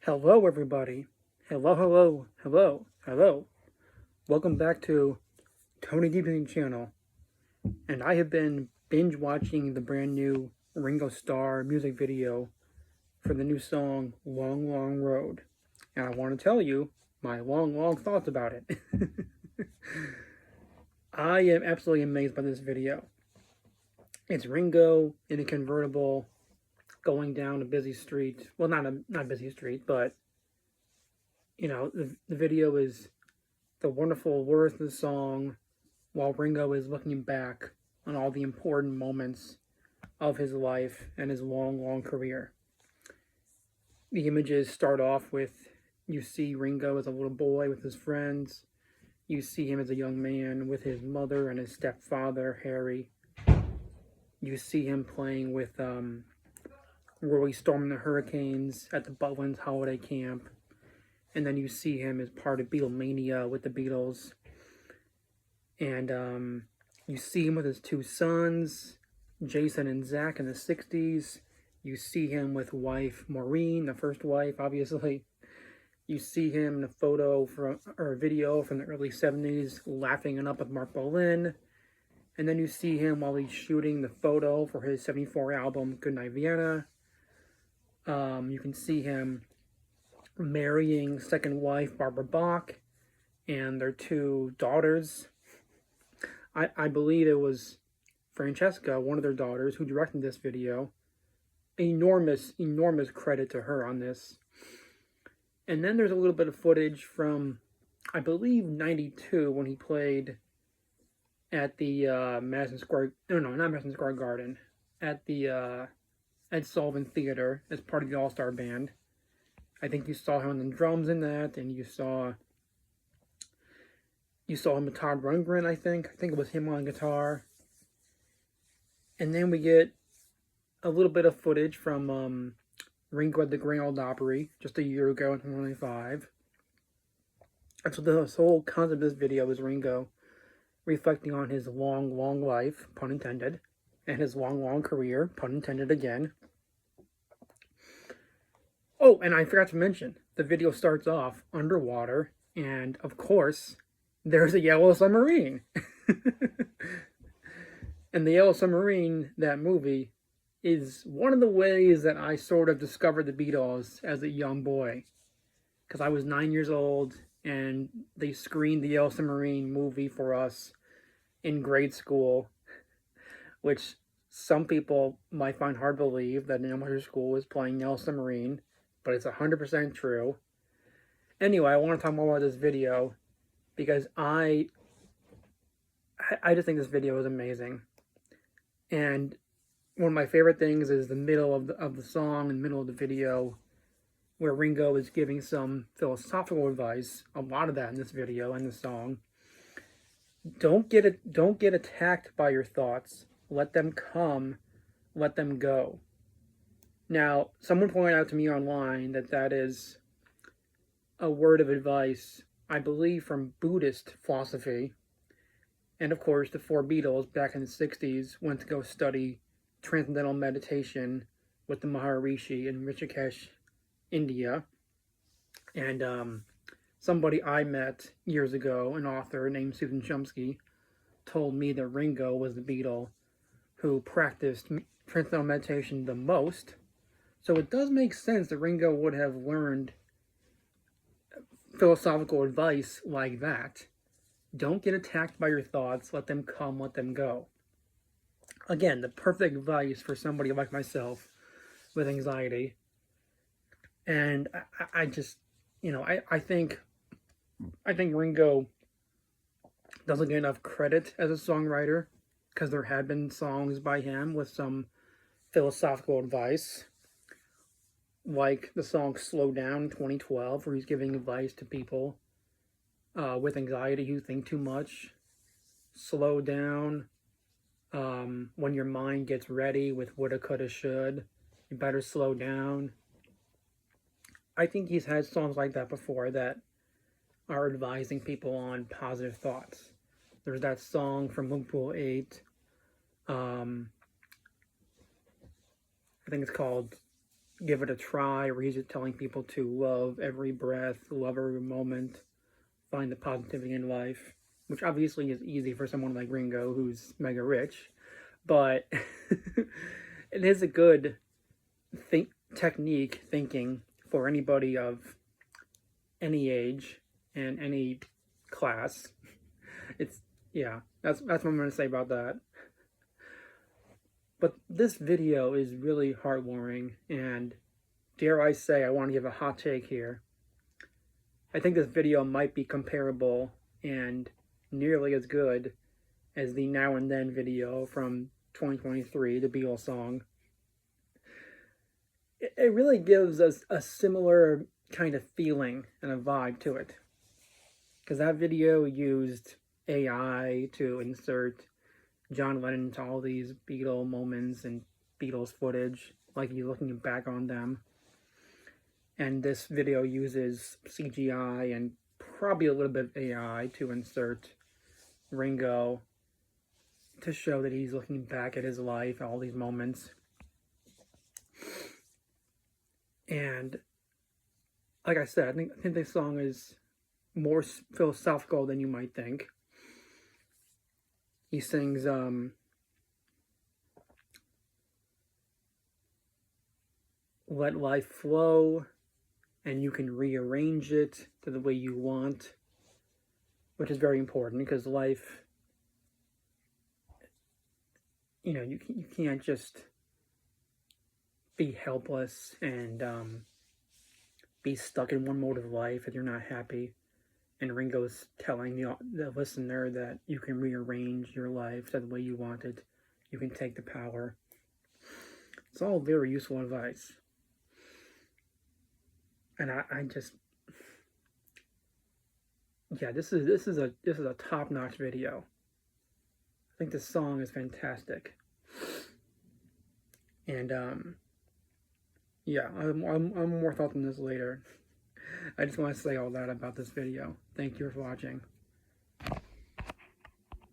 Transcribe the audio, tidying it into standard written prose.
Hello, everybody. Hello, hello, hello, hello. Welcome back to Tony Deeping channel. And I have been binge watching the brand new Ringo Starr music video for the new song Long, Long Road. And I want to tell you my long, long thoughts about it. I am absolutely amazed by this video. It's Ringo in a convertible going down a busy street. Well, not a busy street, but the video is the wonderful words of the song while Ringo is looking back on all the important moments of his life and his long, long career. The images start off with you see Ringo as a little boy with his friends. You see him as a young man with his mother and his stepfather, Harry. You see him playing with Roy Storm and the Hurricanes at the Butlins holiday camp. And then you see him as part of Beatlemania with the Beatles. And you see him with his two sons, Jason and Zach, in the 60s. You see him with wife Maureen, the first wife, obviously. You see him in a video from the early 70s laughing it up with Mark Bolan. And then you see him while he's shooting the photo for his 74 album, Goodnight Vienna. You can see him marrying second wife Barbara Bach and their two daughters. I believe it was Francesca, one of their daughters, who directed this video. Enormous credit to her on this. And then there's a little bit of footage from, I believe, 92 when he played at the Madison Square, no, not Madison Square Garden, at the Ed Sullivan Theater as part of the All-Star Band. I think you saw him on the drums in that, and you saw him with Todd Rundgren, I think. I think it was him on guitar. And then we get a little bit of footage from Ringo at the Grand Ole Opry just a year ago in 2005. And so the whole concept of this video is Ringo reflecting on his long, long life, pun intended, and his long, long career, pun intended again. Oh, and I forgot to mention, the video starts off underwater, and of course, there's a yellow submarine. And the Yellow Submarine, that movie, is one of the ways that I sort of discovered the Beatles as a young boy. Because I was 9 years old, and they screened the Yellow Submarine movie for us in grade school, which some people might find hard to believe that an elementary school was playing Yellow Submarine, but it's 100% true. Anyway, I want to talk more about this video because I just think this video is amazing. And one of my favorite things is the middle of the song and middle of the video where Ringo is giving some philosophical advice. A lot of that in this video and the song. Don't get attacked by your thoughts. Let them come, let them go. Now, someone pointed out to me online that is a word of advice, I believe, from Buddhist philosophy. And of course, the four Beatles back in the 60s went to go study transcendental meditation with the Maharishi in Rishikesh, India. And somebody I met years ago, an author named Susan Chomsky, told me that Ringo was the Beatle who practiced transcendental meditation the most. So it does make sense that Ringo would have learned philosophical advice like that. Don't get attacked by your thoughts. Let them come, let them go. Again, the perfect advice for somebody like myself with anxiety. And I just, I think Ringo doesn't get enough credit as a songwriter because there have been songs by him with some philosophical advice, like the song Slow Down 2012, where he's giving advice to people with anxiety who think too much. Slow down. When your mind gets ready with woulda, coulda, should, you better slow down. I think he's had songs like that before that are advising people on positive thoughts. There's that song from Liverpool 8. I think it's called give it a try, where he's just telling people to love every breath, love every moment, find the positivity in life, which obviously is easy for someone like Ringo, who's mega rich, but it is a good thinking for anybody of any age and any class. It's, yeah, that's what I'm going to say about that. But this video is really heartwarming, and dare I say, I want to give a hot take here. I think this video might be comparable and nearly as good as the Now and Then video from 2023, the Beatles song. It really gives us a similar kind of feeling and a vibe to it. Because that video used AI to insert John Lennon into all these Beatle moments and Beatles footage, like you looking back on them. And this video uses CGI and probably a little bit of AI to insert Ringo to show that he's looking back at his life, all these moments. And like I said, I think this song is more philosophical than you might think. He sings, let life flow, and you can rearrange it to the way you want, which is very important, because life, you know, you can't just be helpless and be stuck in one mode of life if you're not happy. And Ringo's telling the listener that you can rearrange your life to the way you want it. You can take the power. It's all very useful advice. And I just, yeah, this is a top-notch video. I think this song is fantastic. And yeah, I'm more thoughts on this later. I just want to say all that about this video. Thank you for watching.